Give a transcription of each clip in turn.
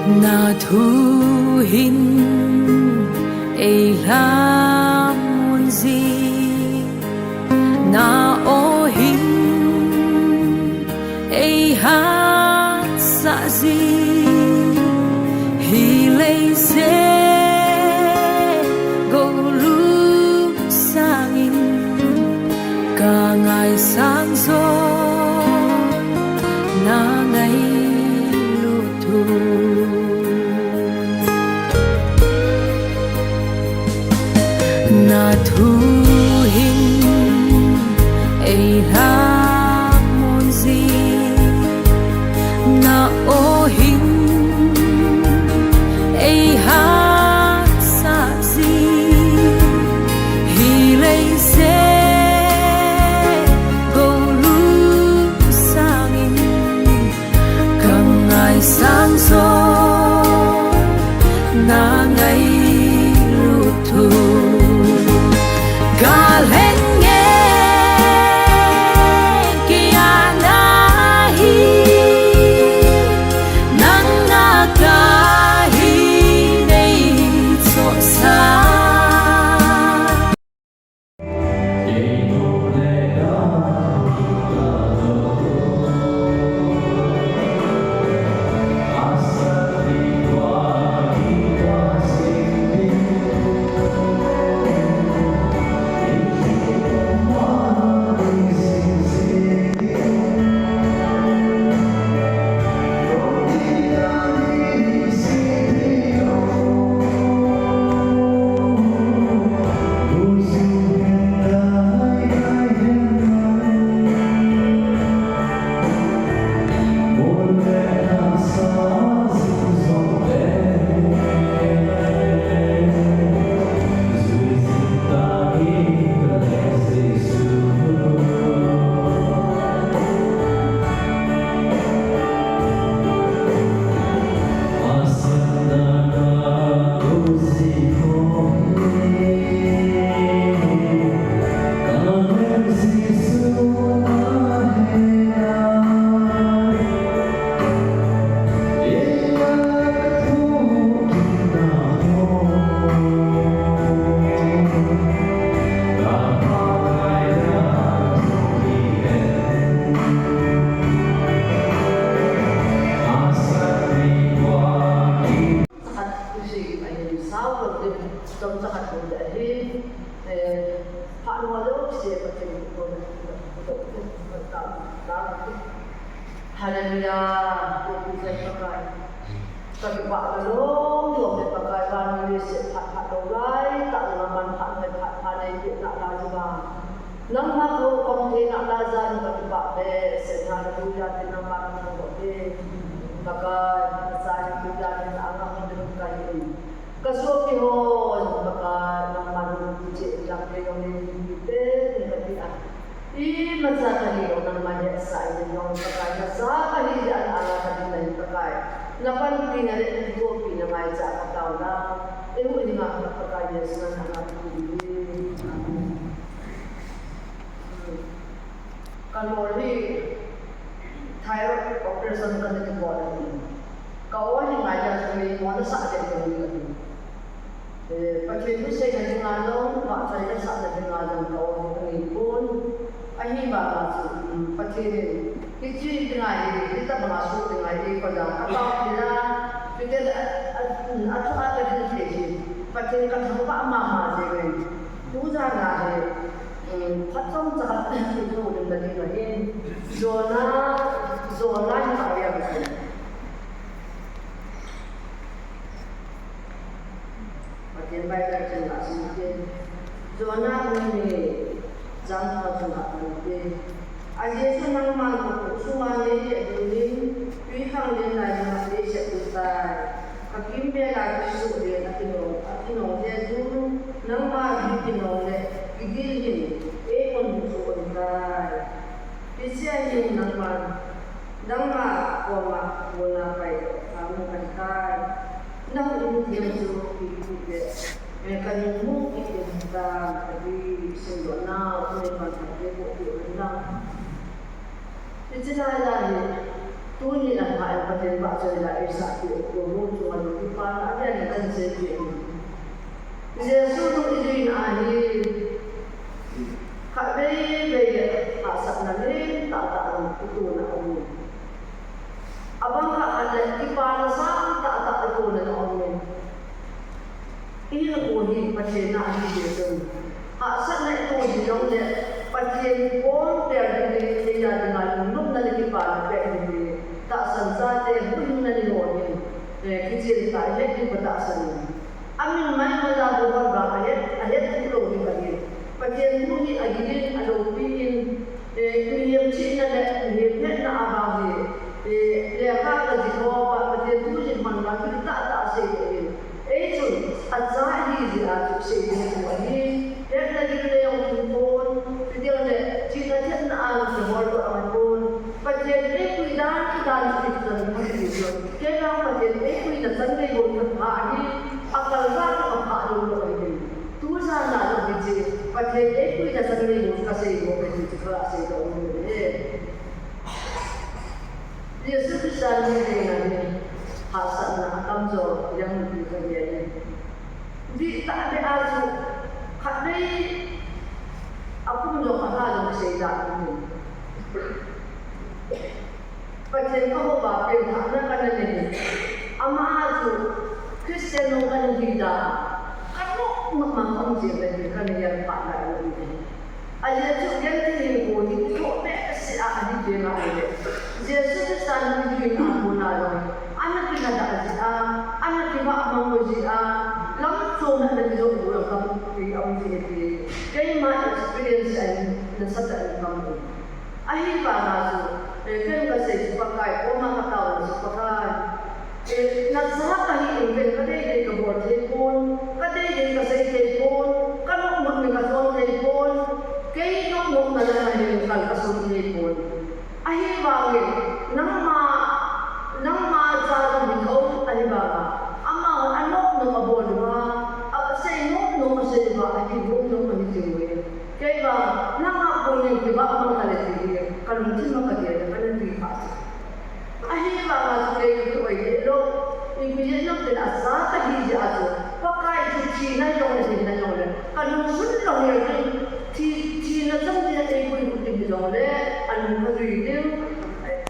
na thu hin ei la mun gì na o hin ei hát sa gì hi lei se go lu sang in cả ngày sáng gió na ngày lu thu na thu hin ei la mon gì na o hin ei hát sa gì hi lei se go lu sang in càng ngày sáng gió na ngày lu thu ga lên nghe kia na hi nắng na ca hi nay so sa Hallelujah, kita pakai. Tapi pak belum dia pakai ban ni sepat dolai tak laman hak pada dia nak lazima. Nama ko om dia nak lazan tapi pak be senang dia nama ko dia pakai saya kita dan anak mendengar ini. Kasupi hon pakai nama dia jak dia ni kita ni I masa kali orang manja saya yang pakai masa kali dia ala kali lain pakai. Lapan tina ada dua tina mai cak tahu lah. Ibu ini mak pakai dia senang anak ini. Kalau ni thyroid operation kan itu boleh ni. Kau ni ngajar sendiri mana sahaja dia ni. Pakai tu saya jadi ngalung, mak saya sahaja ngalung kau ni pun. Ini bahawa pakai itu dengan kita masuk dengan ini pada kalau kita atau ada di sini pakai kan semua mama jadi tu jangan patong cakap itu dengan ini zona yang saya betul pakai baik jelas mungkin zona ini jangan macam itu. Aje senang malu, semua ni jadi pihak dia lain macam sesuatu. Hakim dia lagi suruh dia nak tino dia dulu nama tino dia gigil gini, pun suruh dia. Bisa ni nama bola baik, kamu katakan, nama ini dia suruh dia. Mereka mungkin kita bagi sendona oleh masyarakat itu. Itu sahaja tu ni lah hal penting. chơi là ai sát thì của môn chúng ta đi qua đã biết là thân sẽ chuyện Giêsu cũng đi là đi khai về hạ sát là lên tạo itu na ông abang ada di pada saat tak itu na ông ini oni pacena di Yesus hạ sát na itu di dong le pacen pon ter di ya dengan nung na di pada pe di tak sansa te bun na di oni kecil tak le di pada san amin mai mala bukan ba ayat itu di bagi pacen buni agin alopin William China le William na abang le ka di ko ba pacen tu di man ba tak se itu azai di a se di ko ni na di le yung pon di le China chen na ang di mo ko ang pon pacen kuidan di tan mo di so ke na pacen kuidan san de yo ka ni akal ra ka pa lo ni tu sa na lo di pacen kuidan san de yo ka se yo ka di ka se do ni Yesus Kristus ni hasan na kamzo yang di kanya di tak ada azu kadai aku menjawab hal yang saya ini Pacen kau bapak yang nak ni ama azu Kristen orang kita kamu memang jadi kan yang pada ini aja tu yang ini boleh tu best ada di mana Yesus Kristus ni aku nak anak kita dah ada, anak kita amang berjaya, langsung nak jadi orang kamu yang ini. Kaya mana experience dan satu kamu. Akhir pada tu, kaya kasi pakai, orang kata pakai. Nasihat kali ini kadai dia kebuat telefon, kadai dia kasi telefon, kalau mak mereka soal telefon, kaya nak nak yang kalau kasut telefon. Akhir bagi, nama cara dikau alibaba, ama anak nama bolwa, saya nama saya ba, aji nama menjadi. Kaya nama boleh kita apa kalau dia, kalau mungkin maka dia kalau dia pas. Akhir bapa saya itu lo, ibu nak tidak sah tadi jatuh, pakai Cina yang kalau sudah yang Cina sama dia ibu di dalam anu kerja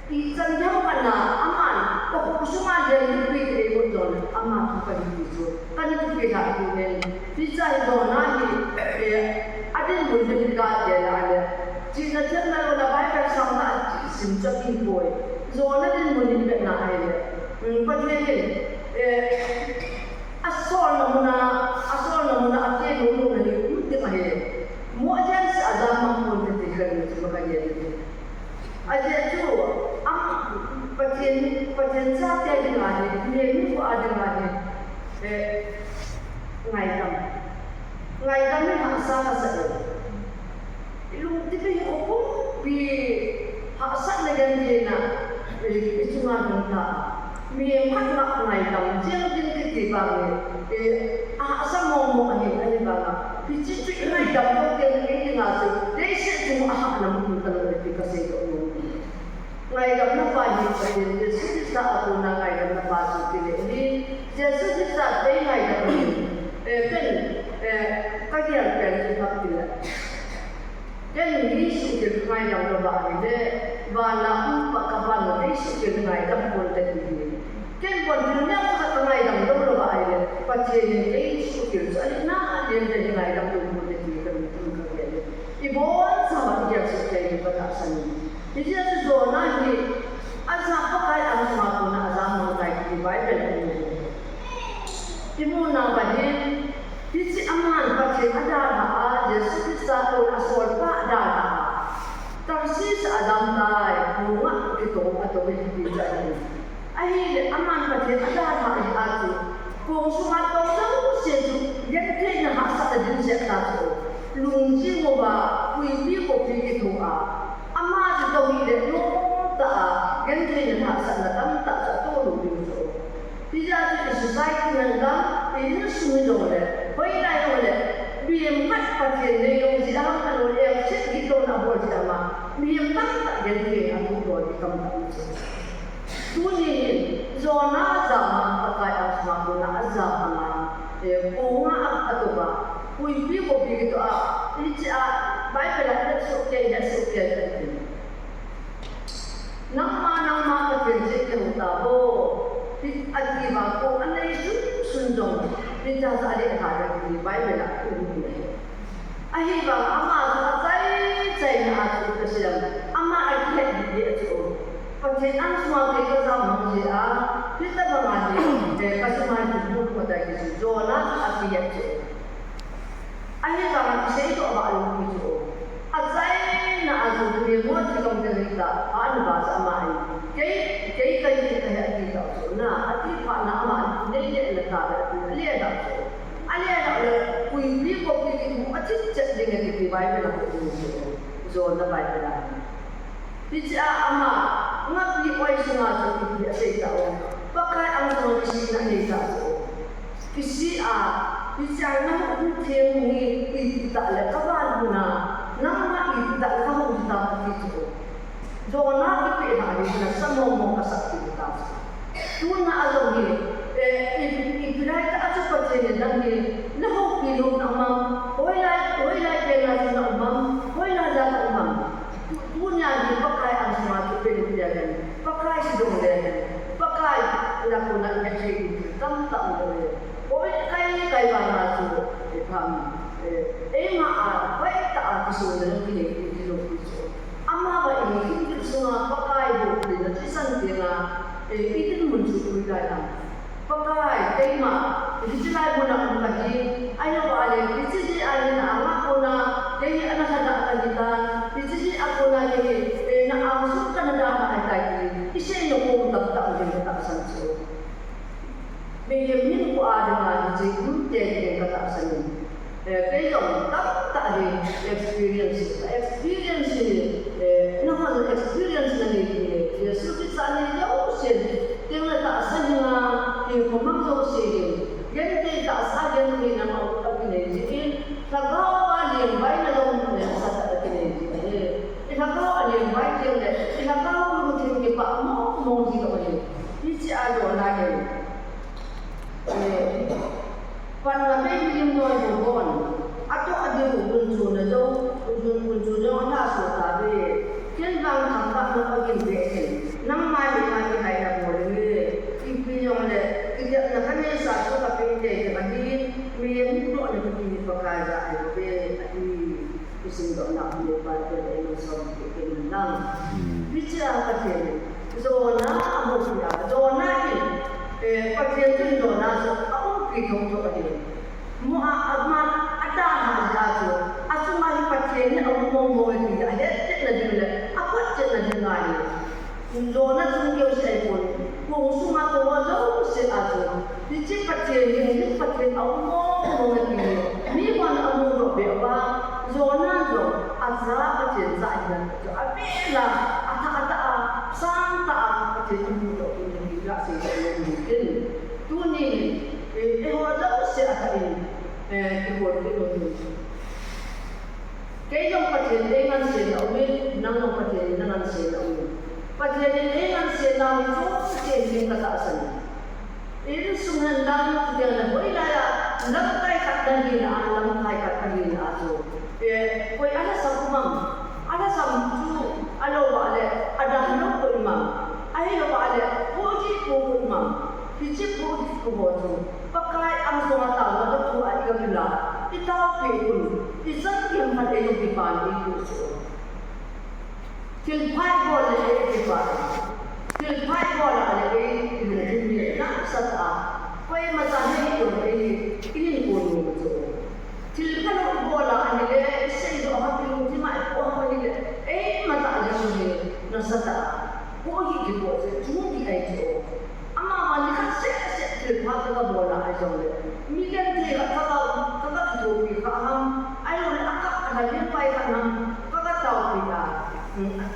ikan yang mana aman, pokok semua dia lebih ikut aman apa itu, kan itu kita ini bisa itu nanti ada mungkin juga dia ada, jika jangan ada baik sama simpan impoi, zona dia mungkin nak ada, pasal asal namuna apa yang orang ni mungkin ada, muajan seagama pun terjadi sebagai dia. Aja tu, pacen saat yang dengar ni, ni pun ada dengar ngaidam ni hasa saja. Ilmu tiada yang apa, pi hasa negara ni na, itu ngada. Memang nak ngaidam, jangan tiba-tiba ni, hasa mau ni, ada bapa. Pici ngaidam tu yang ni ngasa, desa cuma namun kalau dikasih tu. Ngaidam apa ni? Yesus tak aku nak ngaidam apa sih ni? Yesus tak ada ngaidam ni. Kajian kita tidak. Kan Yesus kita ngaidam apa ni? Bala apa kapan Yesus kita ngaidam pun terjadi. Kan pun dunia kita ngaidam apa ni? Pacen Yesus kita nak dia ngaidam pun terjadi. Ibu sama dia seperti pada sana. Jadi zona ni, asal pakai anak mahu nak asal mengaji di Bible ni. Ibu nak baca, jadi aman baca ada Yesus Kristus asal pak ada. Tarsis Adam tay, bunga kita atau begitu jadi. Akhir aman baca ada itu. Kung sumato tahu sesuatu yang kena hasa jenis itu. Lungsi moba, kuibi kopi itu ama jauh ini nota, genting yang hasan datang tak satu lupa. Tidak ada society yang ini semua oleh, boleh oleh. Biar mat pasien yang sedang kalau yang sedikit nak buat sama, biar tak genting aku buat di tempat itu. Tujuh zona zaman pakai asma guna zaman bunga atau apa kuipi kopi gitu ini baik pada suka nama kerja yang tahu akibat ko anai sunjong kita ada ada di baik pada akhirnya ama saya nak kesidang ama akhirnya dia tu Percayaan semua kita sama dia, kita mengaji, kasih maju pun pada kita. Zona akhirnya tu. Akhirnya kalau saya itu apa itu? Asal nak azu dia buat kita kita, ada bahasa mai. Jadi kita kita tu. Nah, hati pak nama ni dia letak, dia dah tu. Alia dah kui kopi itu macam cek dengan kita baik lah tu. Zona baik lah. Bicara ama, ngapi kau semua tu dia tahu. Pakai angsa kisi nak ni tahu. Kisi bicara nama tiang ni kita le kawan guna, nama kita kamu kita itu. Zona itu hari ini semua kasat kita. Tuna alam ni, ibarat aja percaya dan ni, nak pilih nama, oilai pelan nama, oilai jalan nama. Punya di pakai asma tu pendidikan, pakai sidong dia, pakai lakukan kerja tentang dia. Kai mana tu, faham? Ema baik tak aku sudah ni itu. Amma baik ini semua pakai buku dan tulisan dia, itu muncul dalam. Pakai ema, itu celai guna kaji, ayo balik, itu je ayo nak amak guna, jadi anak sadar kita. Jadi aku lagi nak masukkan dalam ayat ini. Isi yang aku tak boleh kata sanjung. Begini aku ada ngaji kunci yang kata sanjung. Kalau tak ada experience ni, nama experience ni, seperti sana jauh sih. Tengok tak sanjung, yang komang jauh sih. Yang tak sanjung ni nama aku ni. Jadi kalau ada yang baik dalam kalau ada yang baik yang ni, kalau mungkin kita mau juga boleh. Ini ada lagi. Pada lebih yang dua bulan, atau ada kunjung yang ada suatu hari. Kita nampak nampak ini, nama kita ada boleh. Ibu yang le, kita nak hanya satu tapi ini lagi, mungkin ada begini pekerjaan ini. Sehingga nak lepas dari Islam itu nang bicara pasal zona mulia zona ini pasal tu zona so aku pikir tu ada muamat ada hal asumasi pasal ni aku mau ini ada cakap apa cakap lagi zona tu dia saya pun semua tu jauh saya bicara pasal ni pasal aku mau ini ni mana aku berapa zona tu azab macam saya tu, apalah ata santa macam itu tu tidak sih mungkin tu ni wajib siapa ini ikut itu. Kaya macam dengan selalu nang macam dengan selalu, macam dengan selalu tu sih kata asal. Itu sungai dalam dia boleh lah, nak kaya kata dia, alam kaya kata dia tu. Kau ada samam, ada samju, ada hendak imam, ada puji imam, puji tu, pakai angsa mata, ada tu ada bila, kita pun, kita yang ada yang dipandi itu, tilpai boleh dipandi, tilpai boleh ada ini, nak sata, kau yang macam ini pun itu. Kalau bola ni, saya tu apa pun cuma apa ni, mata ada ni, nasihat, kau ini boleh, cuma dia itu. Amma ni kan saya terlihat kalau bola aja ni. Mungkin dia kalau tu faham, ayo akak ada dia pai kan, kakak tahu kita,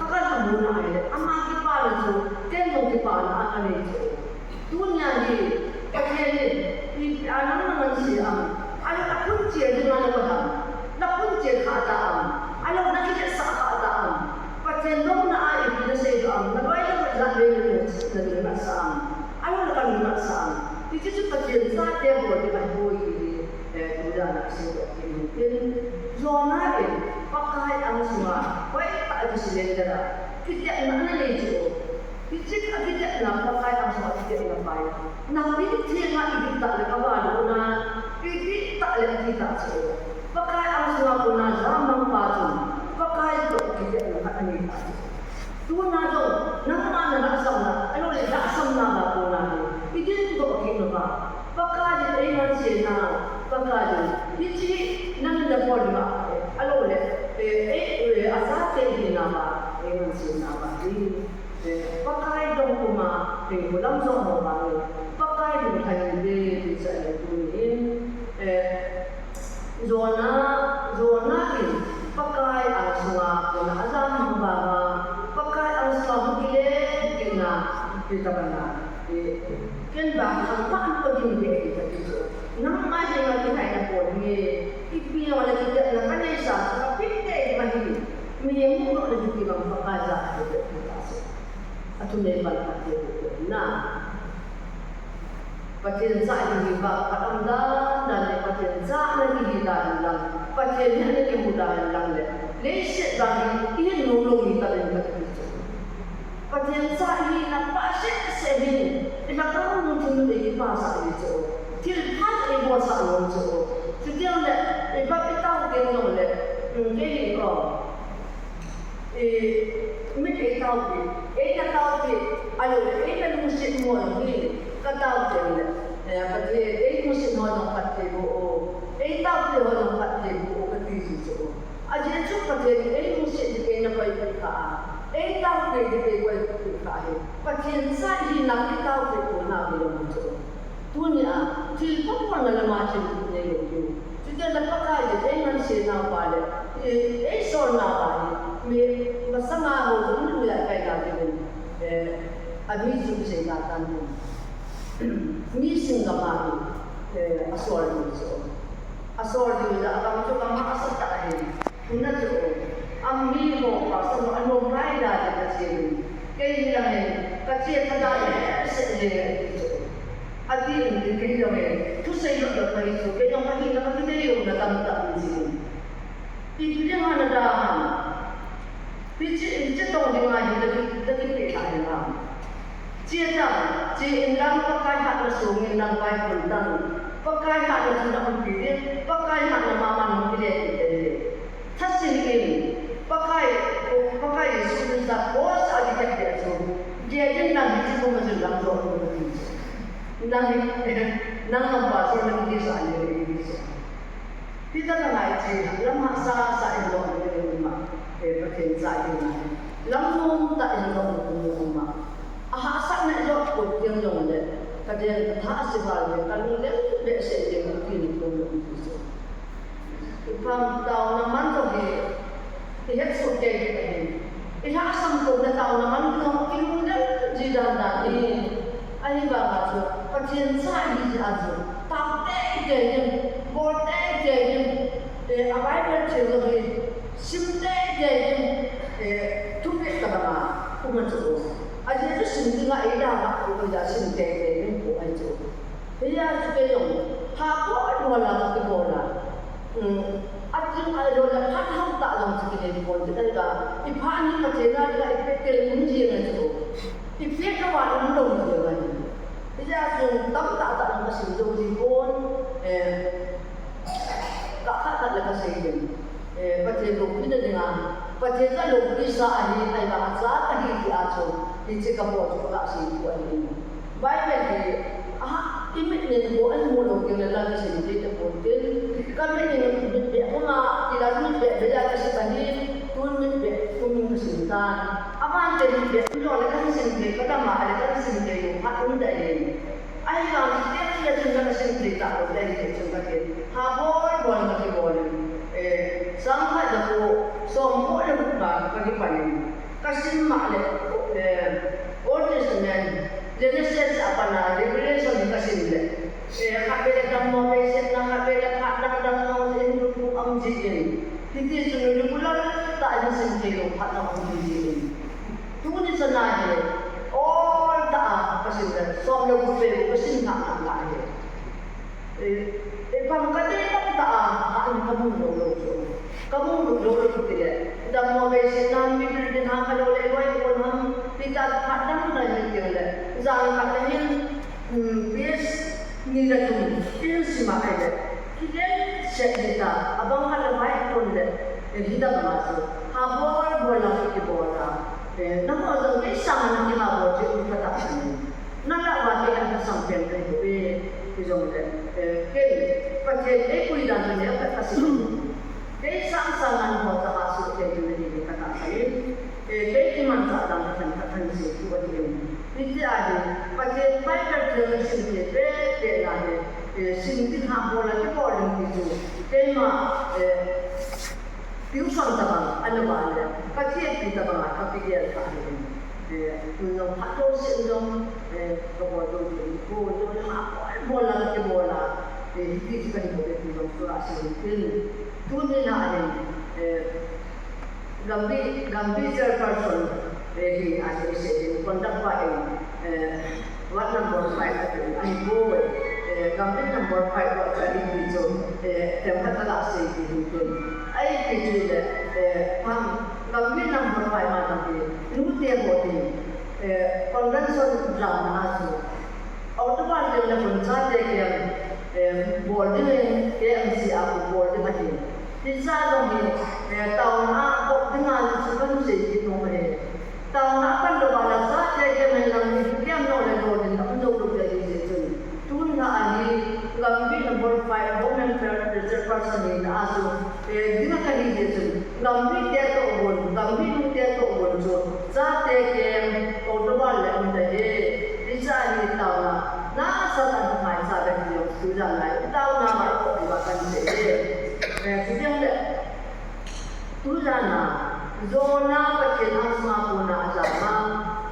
kakak tahu bola ni. Amma kita tu, tengok kita anak itu. Dunia ni, macam ni, anak manusia. Ada kunci dengan apa? Nak kunci keadaan. Ada nak kita sah keadaan. Pasal nak air kita sedang. Nak air kita dah beri dari masa. Ada Di situ kecil saja boleh dibantu bulan situ mungkin zona ini pakai semua, baik tak ada silinder. Kita mana itu? Kita nak pakai semua kita nak pakai. Nabi tiada ini tak ada kawan guna, ini tak ada kita semua. Pakai semua guna zaman baru, pakai itu kita nak ini. Tu nado, nama nak sama, anu le nak sama guna. Ini tu kita nak. Pakai ini masih nak. Pakai ini nang ada pola. Anu le, asal ini nama, ini masih nama. Pakai dong kuma, bulan zaman baru. Pakai dong kayu di sana tuin. Zona ini pakai semua guna azam bawa. Pakai semua mungkin kita benar. Kan bahkan apa pun kita itu. Nama yang kita nak pun ipi orang kita nak kan isa tapi kita bagi minyak nak jadi bang pakaza itu. Atau lebar pati nah pati saya di bawah anda dan pati saya lagi di dalam pati yang di mudah dalam leset bagi ini nolong kita dengan itu pati saya ini nampak sedih kita tahu mungkin lagi pasal itu tilhat ibu saya itu setiap le ibu kita tahu le mungkin Mungkin tahu ayo, ini musim mohon ini, kata dia, apa dia, ini musim mohon pati bu, ini tahu dia mohon pati bu, pati itu. Aja cukup dia, ini musim dia nak baik kita, ini tahu dia baik kita. Pati saya ini nak tahu dia pun nak belum itu. Dunia, tidak pun ada macam ni itu. Kita dapat kaya, ini masih nak balik, ini soal nak balik. Bersama orang itu yang kaya dengan abis itu saya katakan missing kemana asal itu akan cuba masuk tak ini punya tu ambil mau pasal anu lain ada kecil kehilangan kecil kadang sedih itu adi ini kehilangan tu saya nak beri itu kehilangan kita yang datang tak mesti itu yang ada Bici tahu dengan ini lebih kita dalam. Jika pakai hak resmi dan pakai kontan, pakai hak resmi dan pilih, pakai hak nama pilih. Hasil ini pakai sudah bos aja kerja tu. Jadi nanti kita masih dalam jodoh ini. Nanti nampak soal ini sahaja ini. Kita tak naik lama saya itu di rumah. Pakai saya ini, langsung tak elok rumah. Asal nak elok pun yang leh. Kadang tak sebalik, kalau leh saya mungkin belum itu. Ipang tahu naman tu dia suka ini. Ia asam tu dah tahu naman tu mungkin leh jidan tadi. Ayah bawa tu, pakai saya ini aja. Tak yang boleh yang apa yang cerita simple jadi tulis kemana pun tu. Aja tu simple nggak ada aku kerja simple jadi pun aja. Dia suka yang apa dua lagi bola. Aja ada orang hak tak dalam sekali pun kita dah. Ipan ni macam mana dia efektif munci itu. Efek apa orang tu dia. Dia tu tak dalam mesin tu pun tak lepas ini. Pati lopi dengan pati tak lopi sah ini ayah asal tadi dia tu di Singapura tu tak sih buat ini. Baik lagi, ini ni bukan mulu yang lagi sendiri tu pun. Kami ni dia cuma tidak dia kasih tadi tuan dia kesulitan. Apa yang dia tu orang sendiri kata mahal kan sendiri hak muda ini. Ayah dia cuma sendiri tak boleh dia cuma dia. Boleh lagi boleh. Sampai dapat semua lepas bagi panen. Kasih maklum Old Testament Genesis apa nak Revelation dikasih dia. Kabel dalam Moses nak kabel hak dalam Moses itu amji ini. Kita sudah bulan tak ada sendiri hak dalam amji ini. Tu ni senang. All tak kasih dia. som lo ku pe ku sin na na la e pam ka de ta ta ha an ka mu lo so ka mu lo ku te da mo be sin na mi de na ka lo le wai ko na pi ta pha ta na ni ke le za ka ta ni bis ni la tu tin si ma ai le ki le se de ta abang ha la mai ko le e hida ma so ha bo la ki bo la na mo zo ke sa na ki ma bo ji ku ta ni na la wa ke na sam pen ke be ki zo le ke pa ke e ku ida ni le pa ta si ke sa na ho ta ha su ke ni ni ka ta sai ke ki man sa da na kan ka kan si ku ba ti ni ti a de pa ke pa ka ke si ke be ke la de sin ti ha bo la ke bo le ki zo ke ma più santa alla valle, perché è più da capire il fare. Non fatto se non dopo dopo ma bolla che bolla ti si capisce che non fa se tu ne hai gambi person he as I said contact by what number 5 I go gambi number 5 what I need to tempat la se ki ai ke je pam gambi number 5 ma ta ke nu te bo ti convention ground asu autobahn le pun sa te ke board ne KMC aku board ma ti tinsa lo ni tau na ko dengan sukan se ki no me tau na kan do bala sa te ke me lam ni ke no le do ni ta no lo ke ni se tu na ani gambi number 5 women reserve person ni asu dina ka ni je gambi te to bon gambi nu te to bon so sa te ke autobahn le un te tinsa ni tau na sa ta mai sa be ni su ja lai tau na ma ko ba kan se Kemudian tu jana zona pacien asma puna asma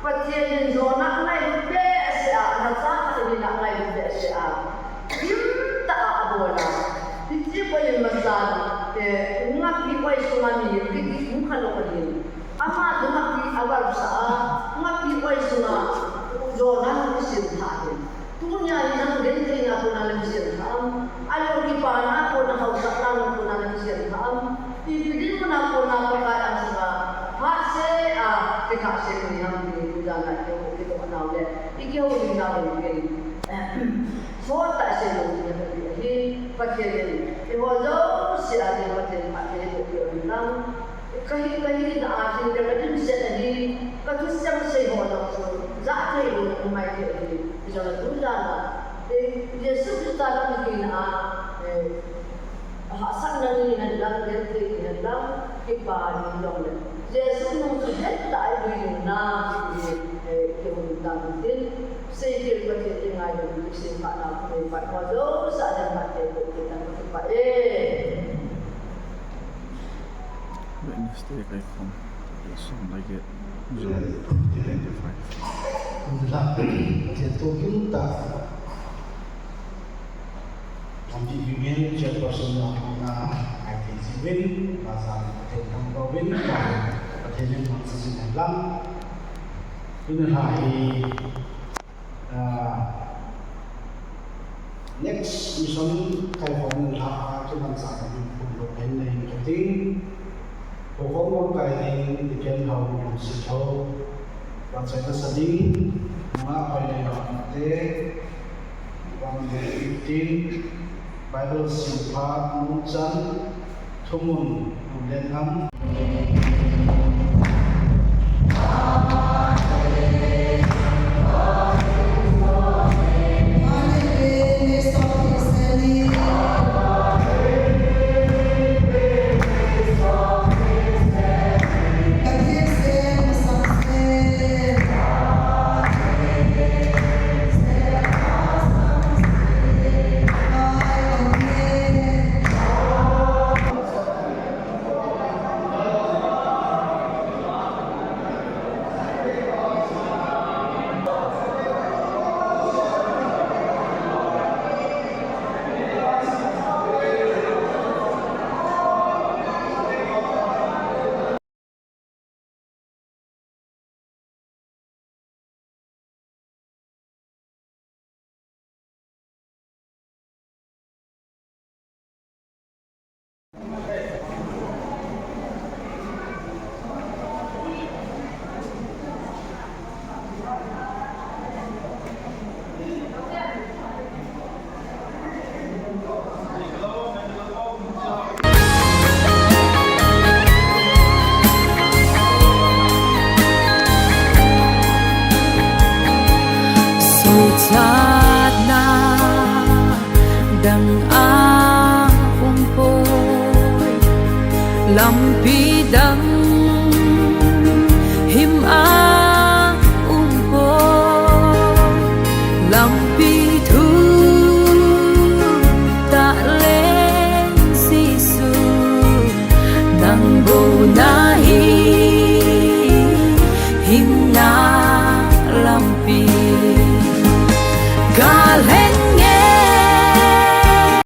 pacien zona lain BSA nasa ini nak lain BSA kita abola tiji boleh masal ngapi boleh sunami tiji muka lokal ama ngapi awal usaha ngapi boleh sunami zona mesti tahu tunya yang genteng aku nak mesti tahu ayo kita nak pun nak usaha Ibidin mo na po na pagkaan sa hase kekase ko yang diulangan ko ito anawle ikaw yung nawin so ta se lo ni hi pakele e hozo si ade patel pakele ko yo lang kahi na atin ka din se ni ka tu sam se ho na so za te ko mai ke ni jo na tulana yesus ta ni na hasan nani nalang gerte nalang kipari dong Yesus nung sujet tayo na ke undang din sehingga berarti ngai di sini pak nak pak wajo saja pakai kita pak Wednesday I come some like it zone 25 Alhamdulillah jatuh kita Kami ingin chairperson na ITC win, pasal tentang win, pertanyaan maksudnya dalam ini next mission California lah cuma sangat untuk ini jadi pokok kai ini diken hau yang sejauh pasal sedih apa yang ada 115 Bible Simpa Nuncan Tumun Nulenham Pucat na dang aong po'y lampi dang